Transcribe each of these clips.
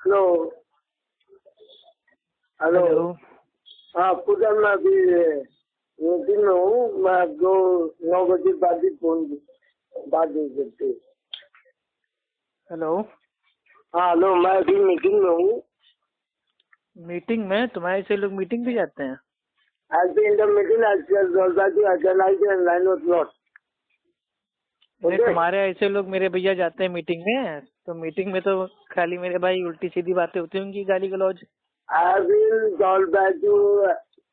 Hello hello. Hello. हाँ पूजा, मैं अभी मीटिंग में हूँ। मैं 9 बजे बाद ही फोन बात नहीं सकते। हेलो। हाँ हेलो, मैं अभी मीटिंग में हूँ। मीटिंग में? तुम्हारे से लोग मीटिंग भी जाते हैं? I'll be in the meeting as I can line was not. नहीं, तुम्हारे ऐसे लोग मेरे भैया जाते हैं मीटिंग में, तो मीटिंग में तो खाली मेरे भाई उल्टी सीधी बातें होती होंगी, गाली गलौज। I will call back to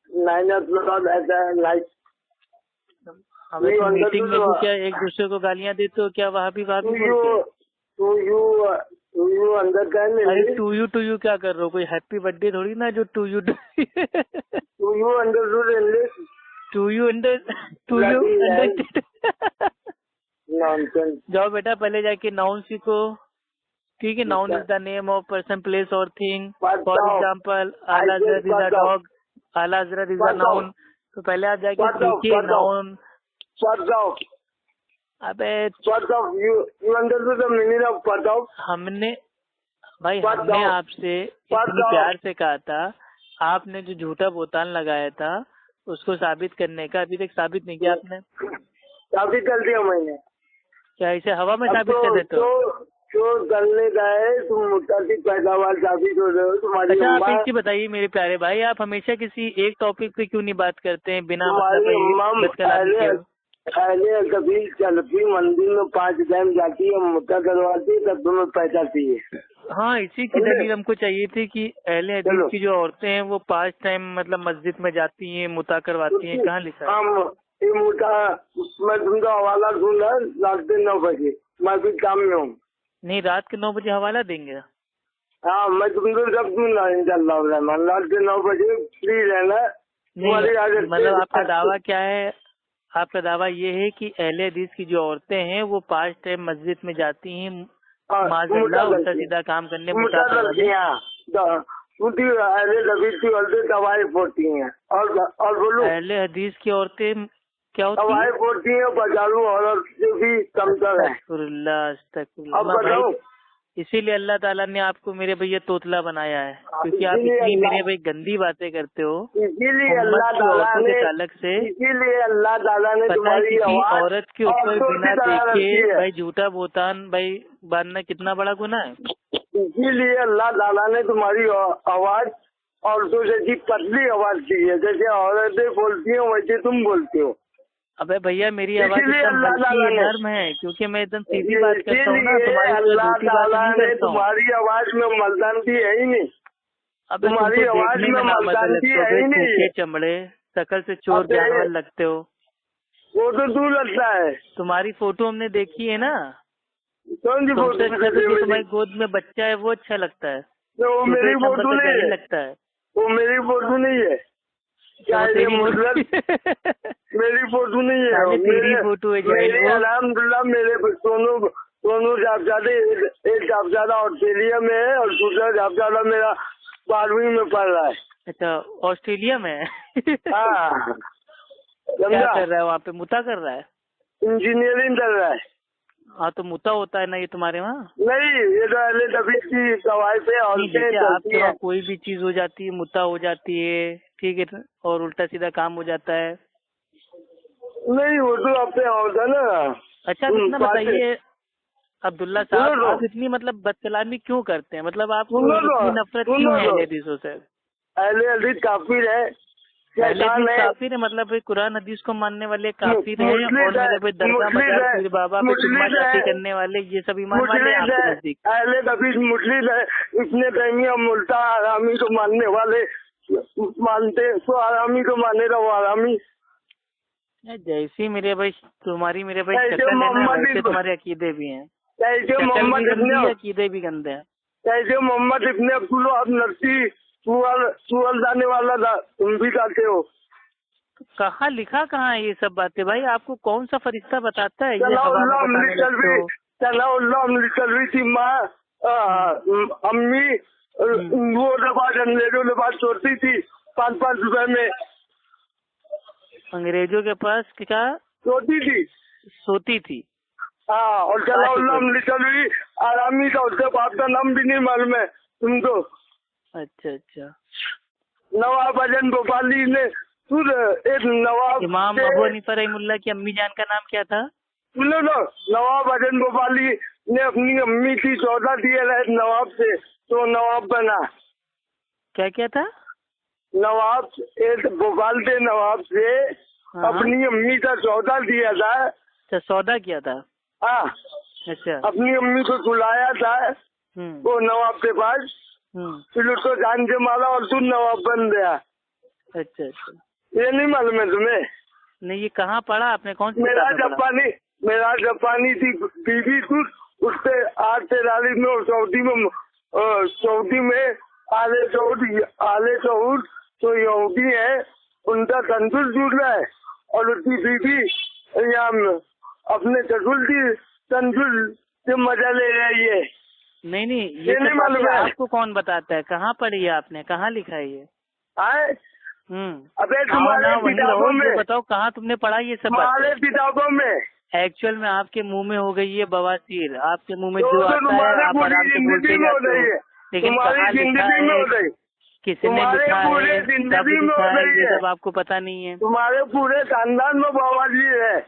9 o'clock at the night. हमें तो मीटिंग में भी क्या एक दूसरे को गालियां देते हो क्या? वहाँ भी बोलते? To you understand? अरे टू यू क्या कर रहे हो? कोई हैप्पी बर्थडे थोड़ी ना जो to you to you understood English? To you understand. Nonsense. जाओ बेटा, पहले जाके नाउन सीखो। ठीक है, noun is the name of person, place और thing. For example, Ala Hazrat is a dog, आला हजरत इज अ नाउन। तो पहले आप जाके सीखिए नाउन। अबे you understood the meaning of पढ़ाओ? हमने आपसे इतनी प्यार से कहा था, आपने जो झूठा बोतान लगाया था उसको साबित करने का अभी तक साबित नहीं किया आपने। साबित कर दिया मैंने। क्या इसे हवा में साबित कर देते हो? जो गलने का है, तुम मुद्दा की पैदावार साबित हो रहे हो तुम्हारी। अच्छा, आप एक चीज बताइए मेरे प्यारे भाई, आप हमेशा किसी एक टॉपिक पे क्यों नहीं बात करते हैं बिना पहले कभी चलती मंदिर में 5 टाइम जाती है, मुद्दा करवाती है, तब तुम्हें पैदाती है। हाँ, इसी की दलील हमको चाहिए थी कि अहले हदीस की जो औरतें हैं वो 5 टाइम मतलब मस्जिद में जाती हैं, मुता करवाती हैं। कहाँ लिखा है? मैं तुमको हवाला दूंगा रात के 9 बजे। मैं भी काम में हूँ। नहीं, रात के 9 बजे हवाला देंगे? हाँ, मैं तुमको सब दूंगा इंशाल्लाह। रात के 9 बजे फ्री रहना। मतलब आपका दावा क्या है? आपका दावा ये है कि अहले हदीस की जो औरतें हैं वो 5 टाइम मस्जिद में जाती हैं, माज़अल्लाह उल्टा सीधा काम करने, मुता करने। दवाई फोड़ती हैं और बोलो, अहले हदीस की औरतें क्या होती दवाई फोड़ती हैं, बाजारू औरत से भी कमतर है। अस्तगफिरुल्लाह। इसीलिए अल्लाह ताला ने आपको मेरे भैया तोतला बनाया है, क्योंकि आप इतनी मेरे भाई गंदी बातें करते हो। इसीलिए अल्लाह ताला ने तुम्हारी औरत के ऊपर बिना देखे भाई झूठा बोतान भाई बांधना कितना बड़ा गुनाह है। इसीलिए अल्लाह ताला ने तुम्हारी आवाज औरतों जैसी पतली आवाज दी है। जैसे औरतें बोलती हैं वैसे तुम बोलते हो। अबे भैया, मेरी आवाज एकदम हल्की नर्म है, क्योंकि मैं एकदम सीधी बात करता हूँ ना, तुम्हारी झूठी बात नहीं करता हूँ। तुम्हारी आवाज में मर्दानगी है ही नहीं। अब तुम्हारी आवाज में मर्दानगी है ही नहीं। चमड़े, शकल से चोर जानवर लगते हो। वो तो तू लगता है। तुम्हारी फोटो हमने देखी है ना। कौन सी फोटो? तुम्हारी गोद में बच्चा है वो अच्छा लगता है। वो मेरी फोटो नहीं लगता है। वो मेरी फोटो नहीं है। मेरी फोटो नहीं है। मेरी फोटो है। अल्हम्दुलिल्लाह मेरे दोनों साहबजादे, एक साहबजादा ऑस्ट्रेलिया में है और दूसरा साहबजादा मेरा 12वीं में पढ़ रहा है। अच्छा, ऑस्ट्रेलिया में है? हाँ। क्या कर रहा है वहाँ पे? मुता कर रहा है? इंजीनियरिंग कर रहा है। हाँ, तो मुता होता है ना ये तुम्हारे वहाँ? नहीं, ये तो अहले हदीस की दवाई पे आपके वहाँ कोई भी चीज हो जाती है, मुता हो जाती है, ठीक है, और उल्टा सीधा काम हो जाता है। नहीं, वो तो अपने होता ना। अच्छा, इतना बताइए अब्दुल्ला साहब, आप इतनी मतलब बदकलामी क्यों करते हैं? मतलब आपको इतनी नफरत क्यों है अहले हदीसों से? अहले हदीस काफिर है। काफिर है मतलब कुरान हदीस को मानने वाले काफिर हैं, और मेरे भाई दरगाह मजार पीर बाबा पे चुम्मा चाटी करने वाले ये सब ईमान वाले हैं आपके नजदीक? अहले हदीस मुस्लिम है। इतने तैमिया मुल्ता आरामी को मानने वाले मानते, तो आरामी को माने तो आरामी। जैसी मेरे भाई तुम्हारी मेरे भाई शक्ल है ना, वैसे तुम्हारे अकीदे भी हैं। अकीदे भी गंदे हैं। कैसे मोहम्मद इब्ने अब्दुल्लाह नरसी सुअल जाने वाला था, तुम भी जाते हो। कहाँ लिखा कहाँ है ये सब बातें भाई? आपको कौन सा फरिश्ता बताता है ये? थी माँ अम्मी वो लिबास छोड़ती थी 5-5 रुपए में। अंग्रेजों के पास क्या सोती थी? हाँ, और चलाउल्लाह आरामी का उसके बाप का नाम भी नहीं मालूम है। तुम तो अच्छा अच्छा। नवाब अजन भोपाली ने सुन एक नवाब इमाम अबू हनीफा रहमुल्लाह की अम्मी जान का नाम क्या था? सुनो ना, नवाब अजन भोपाली ने अपनी अम्मी की सौदा दिया रहे नवाब से, तो नवाब बना। क्या क्या था? नवाब एक भोपाल के नवाब से हाँ। अपनी अम्मी का सौदा दिया था। अच्छा, सौदा किया था। हाँ, अच्छा। अपनी अम्मी को सुलाया था वो नवाब के पास, फिर उसको जान के मारा और तू नवाब बन गया। अच्छा अच्छा। ये नहीं मालूम है तुम्हें? नहीं, ये कहाँ पढ़ा आपने? कौन सी मेरा किताब में पढ़ा? जापानी थी बीबी कुछ, उससे 843 में और सऊदी में आले सऊद तो यहूदी है, उनका तंजुल जुड़ रहा है और उसकी बीबी यहाँ अपने तंजुल से मजा ले रही है। नहीं नहीं, ये नहीं मालूम है आपको कौन बताता है? कहाँ पढ़ी है आपने? कहाँ लिखा है ये? अबे तुम्हारे किताबों में बताओ, कहाँ तुमने पढ़ा ये सब? तुम्हारे किताबों में। एक्चुअल में आपके मुंह में हो गई है बवासीर, आपके मुंह में तो जो आता है आप आराम से बोलते जाते हो, लेकिन कहाँ लिखा है, किसने लिखा है, कब लिखा है, ये सब आपको पता नहीं है। तुम्हारे पूरे खानदान में बवासीर है।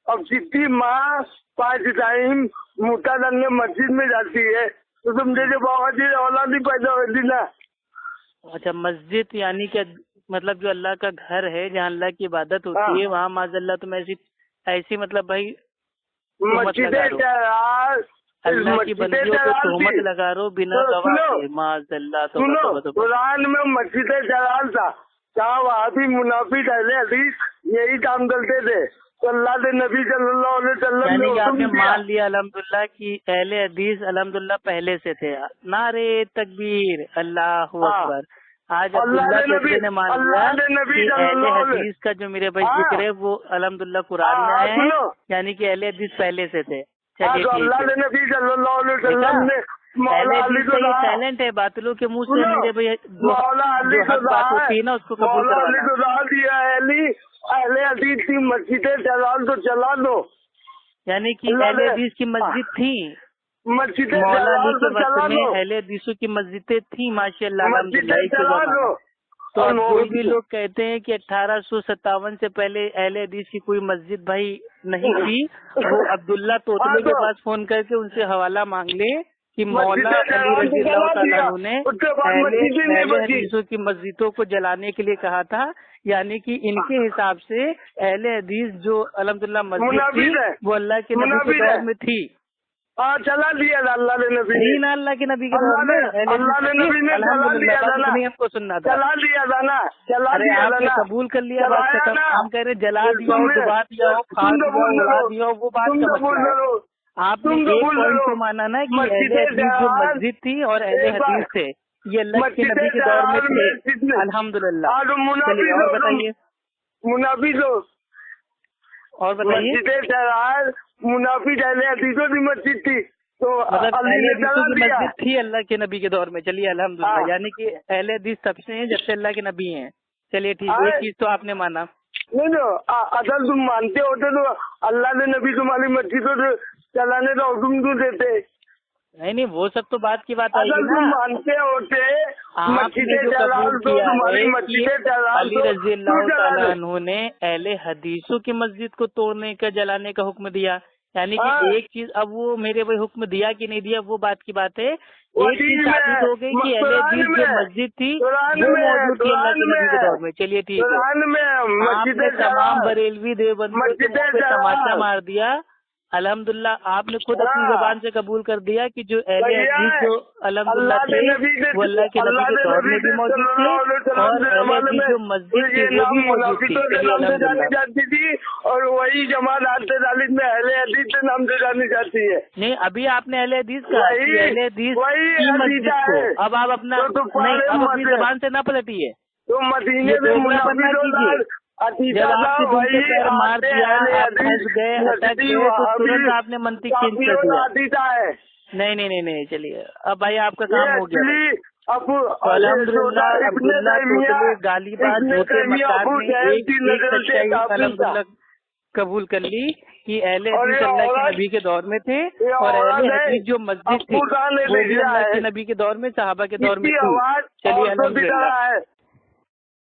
अब जितनी माँ 5 टाइम मुतादन में मस्जिद में जाती है, तो तुम जैसे बवासीर औलाद ही पैदा होती ना। अच्छा, मस्जिद यानी क्या मतलब? जो अल्लाह का घर है, जहाँ अल्लाह की इबादत होती है, वहाँ माज़अल्लाह तुम ऐसी मतलब भाई मस्जिद अल्लाह की बंदियों पे तोहमत लगा रहो बिना गवाह के। माज़अल्लाह। तो कुरान में मस्जिद जलाल था, जहाँ वहाँ भी मुनाफिक अहले हदीस यही काम करते थे, तो अल्लाह के नबी सल्लल्लाहु अलैहि वसल्लम ने आपने मान लिया अल्हम्दुलिल्लाह की अहले हदीस अल्हम्दुलिल्लाह पहले से थे। नारे तकबीर, अल्लाहु अकबर। आज अब्दुल्ला चौधरी ने मान लिया कि अहले हदीस का जो मेरे भाई जिक्र है वो अल्हम्दुलिल्लाह कुरान में है, यानी कि अहले हदीस पहले से थे। चलिए टैलेंट है, बातलों के मुँह से मेरे भाई जो हक बात होती है ना उसको कबूल करवाना। अहले हदीस की मस्जिदें चला दो, यानी कि अहले हदीस की मस्जिद थी, मस्जिदें मौला अली के वक्त में अहले हदीसों की मस्जिदें थी माशाअल्लाह अल्हम्दुलिल्लाह के ज़माने। तो अब कोई भी लोग कहते हैं कि 1857 से पहले अहले हदीस की कोई मस्जिद भाई नहीं थी, वो अब्दुल्ला तोतले के पास फोन करके उनसे हवाला मांग ले कि मौला अली रज़ी अल्लाह तआला अन्हु ने अहले हदीसों की मस्जिदों को जलाने के लिए कहा था, यानी कि इनके हिसाब से अहले हदीस जो अल्हम्दुलिल्लाह मस्जिद थी वो अल्लाह के नबी के दौर में थी। चला दिया अल्लाह ने नबी ने, अल्लाह के नबी के दौर में अल्लाह ने नबी ने चला दिया था ना, हमको सुनना था, चला दिया था ना, चला दिया था ना, कबूल कर लिया बात खत्म। हम कह रहे जला दिया हो, डुबा दिया हो, फाड़ दिया हो, उड़ा दिया हो, वो बात का मसला है। आपने एक पॉइंट तो माना ना कि अहले हदीस जो मस्जिद थी और अहले हदीस थे ये अल्लाह के नबी के दौर में थे अल्हम्दुलिल्लाह। चलिए और बताइए, मुनाफिक और बताइए। मुनाफिक अहले हदीसों की मस्जिद थी, तो मतलब अहले हदीसों की मस्जिद थी अल्लाह के नबी के दौर में। चलिए अल्हम्दुलिल्लाह, यानी कि अहले हदीस तब से हैं जब से अल्लाह के नबी हैं। चलिए ठीक है, एक चीज तो आपने माना। नहीं, अगर तुम मानते होते तो अल्लाह ने नबी तुम्हारी मस्जिदों से चलाने का हुक्म क्यों देते? नहीं, वो सब तो बात की बात आएगी ना। मानते होते आपने जो कबूल किया है कि अली रज़ी अल्लाह तआला अन्हु ने अहले हदीसों की मस्जिद को तोड़ने का जलाने का हुक्म दिया, यानी कि एक चीज, अब वो मेरे भाई हुक्म दिया कि नहीं दिया वो बात की बात है। एक चीज साबित हो गई कि अहले हदीस जो मस्जिद थी वो मौजूद थी अल्लाह के नबी के दौर में। चलिए ठीक है, आपने तमाम बरेलवी देवबंदियों के तमाशा मार दिया। अल्हम्दुलिल्लाह आपने खुद अपनी ज़बान से कबूल कर दिया कि जो अहले हदीस जो अल्हम्दुलिल्लाह थे वो अल्लाह के नबी के दौर में भी मौजूद थे और अहले हदीस जो मस्जिद थी वो भी मौजूद थी। चलिए अल्हम्दुलिल्लाह। और वही जमात आज में अहले हदीस के नाम से जानी जाती है। नहीं, अभी आपने अहले हदीस कहा, अहले हदीस की मस्जिद को अब आप अपना नहीं, अब अपनी ज़बान से ना पलटिए, तो मदीने में बनना कीजिए। जब आपसे दूसरे पैर मार दिया, आप फंस गए, अटक गए, तो तुरंत आपने मंतिक चेंज कर दिया। नहीं, चलिए अब भाई आपका काम हो गया। अल्हम्दुलिल्लाह अब्दुल्ला तोतले गालीबाज झूठे मकान ने एक सच्चाई अल्हम्दुलिल्लाह कबूल कर ली कि अहले हदीस अल्लाह के नबी के दौर में थे और अहले हदीस जो मस्जिद थी वो भी अल्लाह के नबी के दौर में, सहाबा के दौर में थी। चलिए अल्हम्दुलिल्लाह।